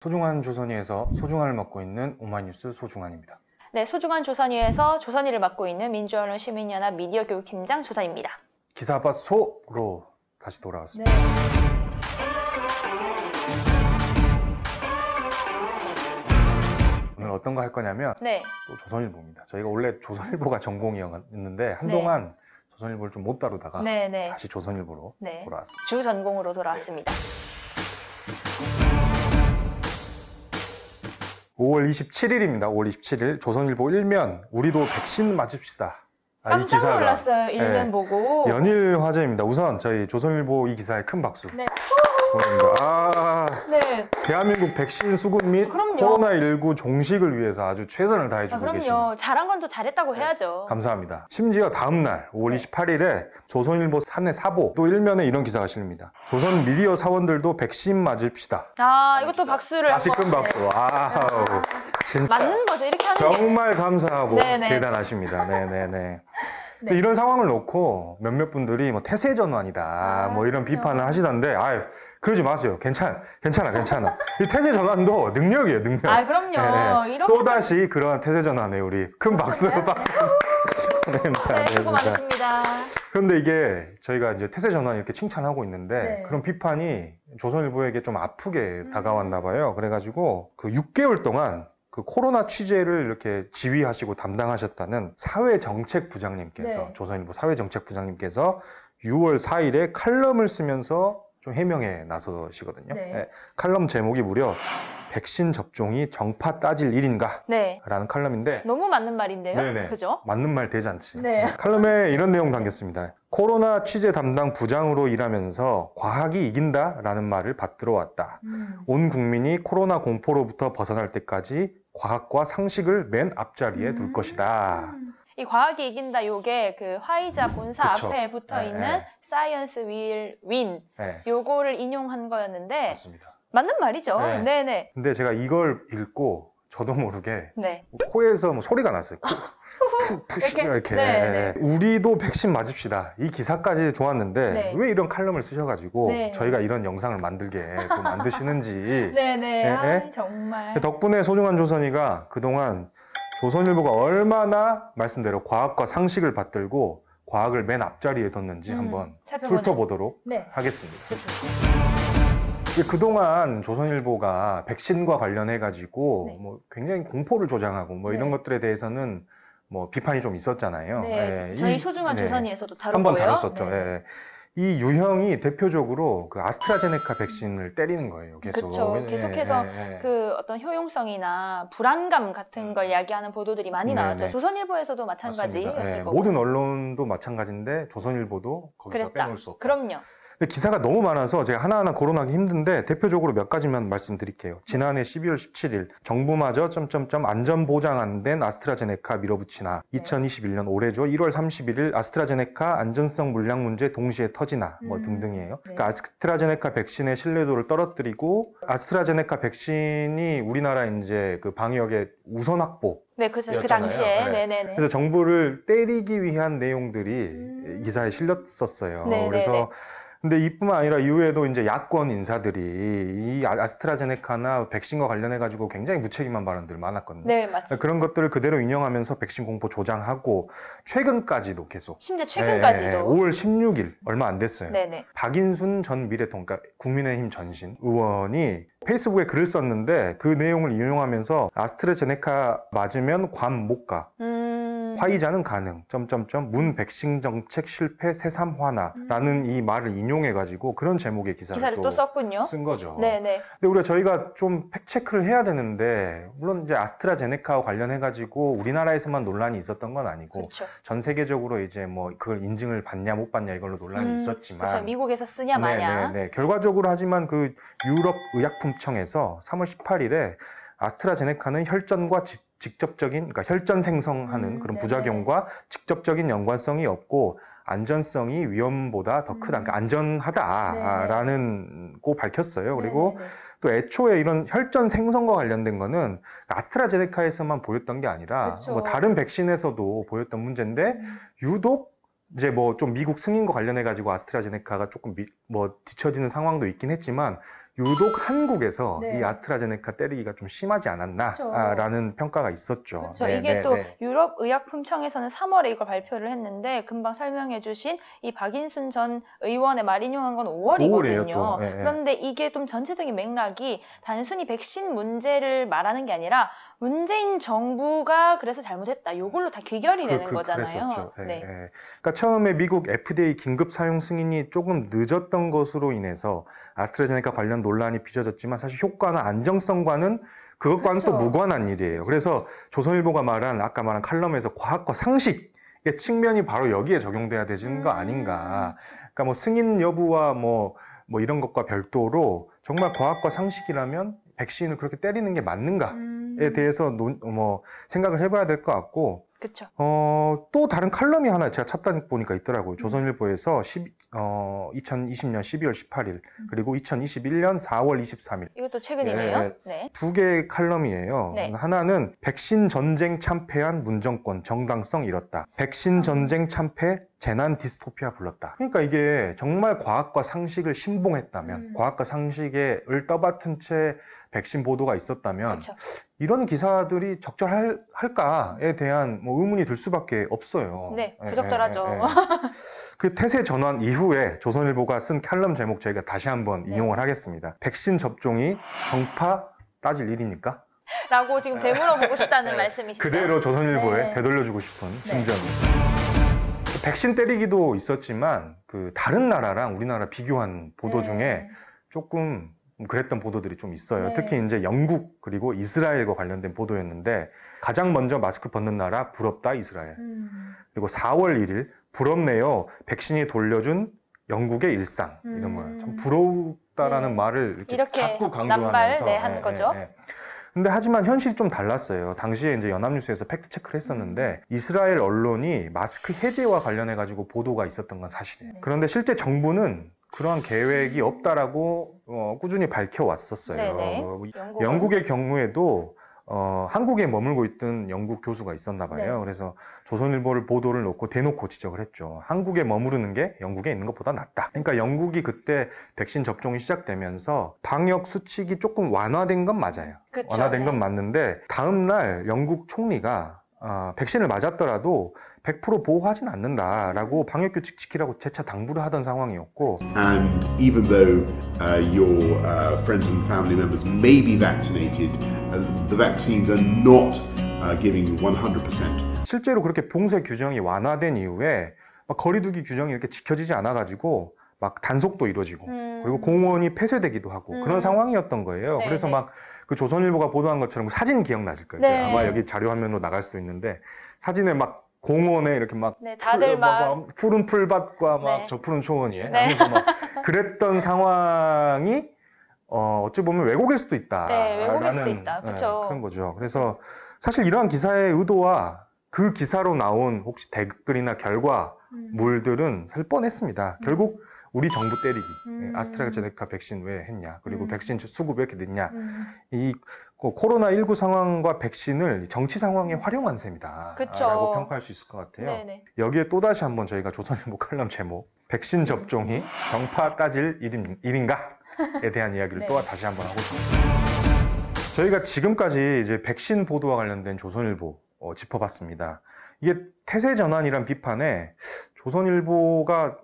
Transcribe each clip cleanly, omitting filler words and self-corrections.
소중한 조선위에서 소중한을 맡고 있는 오마이뉴스 소중한입니다. 네, 소중한 조선위에서 조선위를 맡고 있는 민주언론 시민연합 미디어 교육팀장 조선입니다. 기사바 소로 다시 돌아왔습니다. 네. 오늘 어떤 거 할 거냐면 네. 또 조선일보입니다. 저희가 원래 조선일보가 전공이었는데 한동안 조선일보를 좀 못 다루다가 다시 조선일보로 돌아왔습니다. 주 전공으로 돌아왔습니다. 5월 27일입니다. 5월 27일 조선일보 1면 우리도 백신 맞읍시다. 깜짝 놀랐어요. 일면 보고. 연일 화제입니다. 우선 저희 조선일보 이 기사에 큰 박수. 네. 네. 대한민국 백신 수급 및 코로나19 종식을 위해서 아주 최선을 다해주고 계십니다. 그럼요. 잘한 건 또 잘했다고 해야죠. 감사합니다. 심지어 다음날 5월 28일에 조선일보 사내 사보 또 일면에 이런 기사가 실립니다. 조선 미디어 사원들도 백신 맞읍시다. 이것도 박수를 다시 큰 박수. 진짜 맞는 거죠. 이렇게 하는 게. 정말 감사하고 대단하십니다. 네네네. 이런 상황을 놓고 몇몇 분들이 뭐 태세 전환이다 뭐 이런 비판을 하시던데 그러지 마세요. 괜찮아. 이 태세 전환도 능력이에요, 능력. 그럼요. 또다시 그런 태세 전환에 우리 큰 박수. 수고 많으십니다. 그런데 이게 저희가 이제 태세 전환 이렇게 칭찬하고 있는데 그런 비판이 조선일보에게 좀 아프게 다가왔나 봐요. 그래가지고 그 6개월 동안 그 코로나 취재를 이렇게 지휘하시고 담당하셨다는 사회정책부장님께서 조선일보 사회정책부장님께서 6월 4일에 칼럼을 쓰면서 좀 해명에 나서시거든요. 칼럼 제목이 무려 백신 접종이 정파 따질 일인가? 라는 칼럼인데 너무 맞는 말인데요. 그죠? 맞는 말 되지 않지. 칼럼에 이런 내용 담겼습니다. 코로나 취재 담당 부장으로 일하면서 과학이 이긴다 라는 말을 받들어 왔다. 온 국민이 코로나 공포로부터 벗어날 때까지 과학과 상식을 맨 앞자리에 둘 것이다. 이 과학이 이긴다 요게 그 화이자 본사 앞에 붙어 있는 Science will win 요거를 인용한 거였는데 맞습니다. 맞는 말이죠. 네네. 근데 제가 이걸 읽고 저도 모르게 코에서 뭐 소리가 났어요. 이렇게. 우리도 백신 맞읍시다. 이 기사까지 좋았는데 왜 이런 칼럼을 쓰셔가지고 저희가 이런 영상을 만들게 또 만드시는지. 정말. 덕분에 소중한 조선이가 그동안 조선일보가 얼마나 말씀대로 과학과 상식을 받들고 과학을 맨 앞자리에 뒀는지 한번 훑어보도록 하겠습니다. 그동안 조선일보가 백신과 관련해가지고 뭐 굉장히 공포를 조장하고 뭐 이런 것들에 대해서는 뭐 비판이 좀 있었잖아요. 저희 소중한 조선위에서도 다뤘고요. 한번 다뤘었죠. 이 유형이 대표적으로 그 아스트라제네카 백신을 때리는 거예요. 계속. 계속해서 그 어떤 효용성이나 불안감 같은 걸 이야기하는 보도들이 많이 나왔죠. 조선일보에서도 마찬가지였을 거고. 모든 언론도 마찬가지인데 조선일보도 거기서 빼놓을 수 없다. 그럼요. 근데 기사가 너무 많아서 제가 하나하나 거론하기 힘든데 대표적으로 몇 가지만 말씀드릴게요. 지난해 12월 17일 정부마저 안전보장 안 된 아스트라제네카 밀어붙이나 2021년 올해죠. 1월 31일 아스트라제네카 안전성 물량 문제 동시에 터지나 뭐 등등이에요. 그러니까 아스트라제네카 백신의 신뢰도를 떨어뜨리고 아스트라제네카 백신이 우리나라 이제 그 방역의 우선 확보 그 당시에. 그래서 정부를 때리기 위한 내용들이 기사에 실렸었어요. 그래서 근데 이뿐만 아니라 이후에도 이제 야권 인사들이 이 아스트라제네카나 백신과 관련해가지고 굉장히 무책임한 발언들 많았거든요. 맞습니다. 그런 것들을 그대로 인용하면서 백신 공포 조장하고 최근까지도 계속. 심지어 최근까지도. 5월 16일 얼마 안 됐어요. 박인순 전 미래통, 그러니까 국민의힘 전신 의원이 페이스북에 글을 썼는데 그 내용을 인용하면서 아스트라제네카 맞으면 괌 못 가. 화이자는 가능. 문 백신 정책 실패 새삼 화나라는 이 말을 인용해가지고 그런 제목의 기사를 또 썼군요. 쓴 거죠. 근데 저희가 좀 팩체크를 해야 되는데 물론 이제 아스트라제네카와 관련해가지고 우리나라에서만 논란이 있었던 건 아니고 전 세계적으로 이제 뭐 그걸 인증을 받냐 못 받냐 이걸로 논란이 있었지만 미국에서 쓰냐 마냐. 결과적으로 하지만 그 유럽 의약품청에서 3월 18일에 아스트라제네카는 혈전과 직접적인, 그러니까 혈전 생성하는 그런 부작용과 직접적인 연관성이 없고 안전성이 위험보다 더 크다, 그러니까 안전하다라는 고 밝혔어요. 그리고 또 애초에 이런 혈전 생성과 관련된 거는 아스트라제네카에서만 보였던 게 아니라 뭐 다른 백신에서도 보였던 문제인데 유독 이제 뭐 좀 미국 승인과 관련해 가지고 아스트라제네카가 조금 뭐 뒤처지는 상황도 있긴 했지만 유독 한국에서 네. 이 아스트라제네카 때리기가 좀 심하지 않았나라는 평가가 있었죠. 그렇죠. 네, 이게 또 유럽 의약품청에서는 3월에 이걸 발표를 했는데 금방 설명해 주신 이 박인순 전 의원의 말 인용한 건 5월이거든요. 그런데 이게 좀 전체적인 맥락이 단순히 백신 문제를 말하는 게 아니라 문재인 정부가 그래서 잘못했다. 이걸로 다 귀결이 되는 거잖아요. 네. 그러니까 처음에 미국 FDA 긴급 사용 승인이 조금 늦었던 것으로 인해서 아스트라제네카 관련 논란이 빚어졌지만 사실 효과나 안정성과는 그것과는 또 무관한 일이에요. 그래서 조선일보가 말한 아까 말한 칼럼에서 과학과 상식의 측면이 바로 여기에 적용돼야 되는 거 아닌가. 그러니까 뭐 승인 여부와 뭐 이런 것과 별도로 정말 과학과 상식이라면 백신을 그렇게 때리는 게 맞는가에 대해서 생각을 해봐야 될 것 같고. 그쵸. 또 다른 칼럼이 하나 제가 찾다 보니까 있더라고요. 조선일보에서 2020년 12월 18일 그리고 2021년 4월 23일. 이것도 최근이네요. 네. 두 개의 칼럼이에요. 네. 하나는 백신 전쟁 참패한 문정권 정당성 잃었다. 백신 전쟁 참패 재난 디스토피아 불렀다. 그러니까 이게 정말 과학과 상식을 신봉했다면 과학과 상식을 떠받은 채 백신 보도가 있었다면 그쵸. 이런 기사들이 적절할까에 대한 의문이 들 수밖에 없어요. 네, 부적절하죠. 그 태세 전환 이후에 조선일보가 쓴 칼럼 제목 저희가 다시 한번 인용을 하겠습니다. 백신 접종이 정파 따질 일입니까? 라고 지금 되물어보고 싶다는 말씀이시죠? 그대로 조선일보에 되돌려주고 싶은 심정이. 백신 때리기도 있었지만 그 다른 나라랑 우리나라 비교한 보도 중에 조금 그랬던 보도들이 좀 있어요. 특히 이제 영국 그리고 이스라엘과 관련된 보도였는데 가장 먼저 마스크 벗는 나라 부럽다 이스라엘. 그리고 4월 1일 부럽네요. 백신이 돌려준 영국의 일상 이런 거예요. 참 부럽다라는 말을 이렇게 자꾸 강조하면서 한 거죠. 근데 하지만 현실이 좀 달랐어요. 당시에 이제 연합뉴스에서 팩트 체크를 했었는데 이스라엘 언론이 마스크 해제와 관련해 가지고 보도가 있었던 건 사실이에요. 그런데 실제 정부는 그러한 계획이 없다라고 꾸준히 밝혀왔었어요. 영국의 경우에도 한국에 머물고 있던 영국 교수가 있었나 봐요. 그래서 조선일보를 보도를 놓고 대놓고 지적을 했죠. 한국에 머무르는 게 영국에 있는 것보다 낫다. 그러니까 영국이 그때 백신 접종이 시작되면서 방역 수칙이 조금 완화된 건 맞아요. 그쵸, 완화된 건 맞는데 다음 날 영국 총리가 백신을 맞았더라도 100% 보호하진 않는다라고 방역규칙 지키라고 재차 당부를 하던 상황이었고 And even though your friends and family members may be vaccinated, the vaccines are not giving 100%. 실제로 그렇게 봉쇄 규정이 완화된 이후에 막 거리두기 규정이 이렇게 지켜지지 않아가지고 막 단속도 이루어지고 그리고 공원이 폐쇄되기도 하고 그런 상황이었던 거예요. 그래서 막 그 조선일보가 보도한 것처럼 사진 기억나실 거예요. 아마 여기 자료 화면으로 나갈 수도 있는데 사진에 막 공원에 이렇게 막 다들 막 푸른 풀밭과 막 저 푸른 초원이 하면서 막 그랬던 상황이 어찌 보면 왜곡일 수도 있다. 왜곡일 수도 있다. 그렇죠. 그런 거죠. 그래서 사실 이러한 기사의 의도와 그 기사로 나온 혹시 댓글이나 결과물들은 살 뻔했습니다. 결국 우리 정부 때리기, 아스트라제네카 백신 왜 했냐, 그리고 백신 수급 왜 이렇게 늦냐, 이 코로나19 상황과 백신을 정치 상황에 활용한 셈이다 라고 평가할 수 있을 것 같아요. 여기에 또다시 한번 저희가 조선일보 칼럼 제목 백신 접종이 정파 따질 일인가에 대한 이야기를 또 다시 한번 하고 싶습니다. 저희가 지금까지 이제 백신 보도와 관련된 조선일보 짚어봤습니다. 이게 태세 전환이란 비판에 조선일보가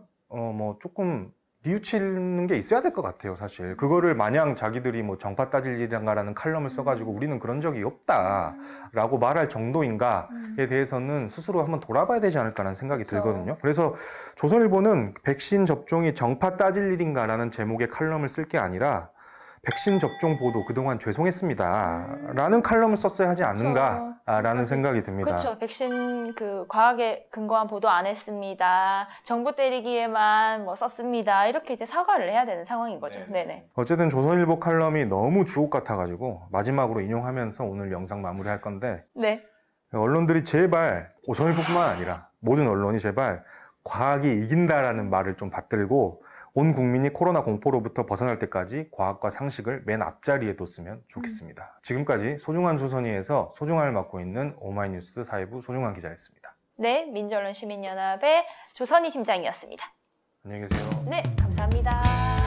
조금 뉘우치는 게 있어야 될 것 같아요, 사실. 그거를 마냥 자기들이 뭐 정파 따질 일인가라는 칼럼을 써가지고 우리는 그런 적이 없다라고 말할 정도인가에 대해서는 스스로 한번 돌아봐야 되지 않을까라는 생각이 들거든요. 그래서 조선일보는 백신 접종이 정파 따질 일인가라는 제목의 칼럼을 쓸 게 아니라 백신 접종 보도 그동안 죄송했습니다 라는 칼럼을 썼어야 하지 않는가 라는 생각이 듭니다. 그렇죠. 백신 과학에 근거한 보도 안 했습니다. 정부 때리기에만 썼습니다. 이렇게 이제 사과를 해야 되는 상황인 거죠. 네네. 어쨌든 조선일보 칼럼이 너무 주옥 같아가지고 마지막으로 인용하면서 오늘 영상 마무리할 건데 언론들이 제발 조선일보뿐만 아니라 모든 언론이 제발 과학이 이긴다라는 말을 좀 받들고 온 국민이 코로나 공포로부터 벗어날 때까지 과학과 상식을 맨 앞자리에 뒀으면 좋겠습니다. 지금까지 소중한 조선이에서 소중함을 맡고 있는 오마이뉴스 사회부 소중한 기자였습니다. 네, 민주언론 시민연합의 조선희 팀장이었습니다. 안녕히 계세요. 네, 감사합니다.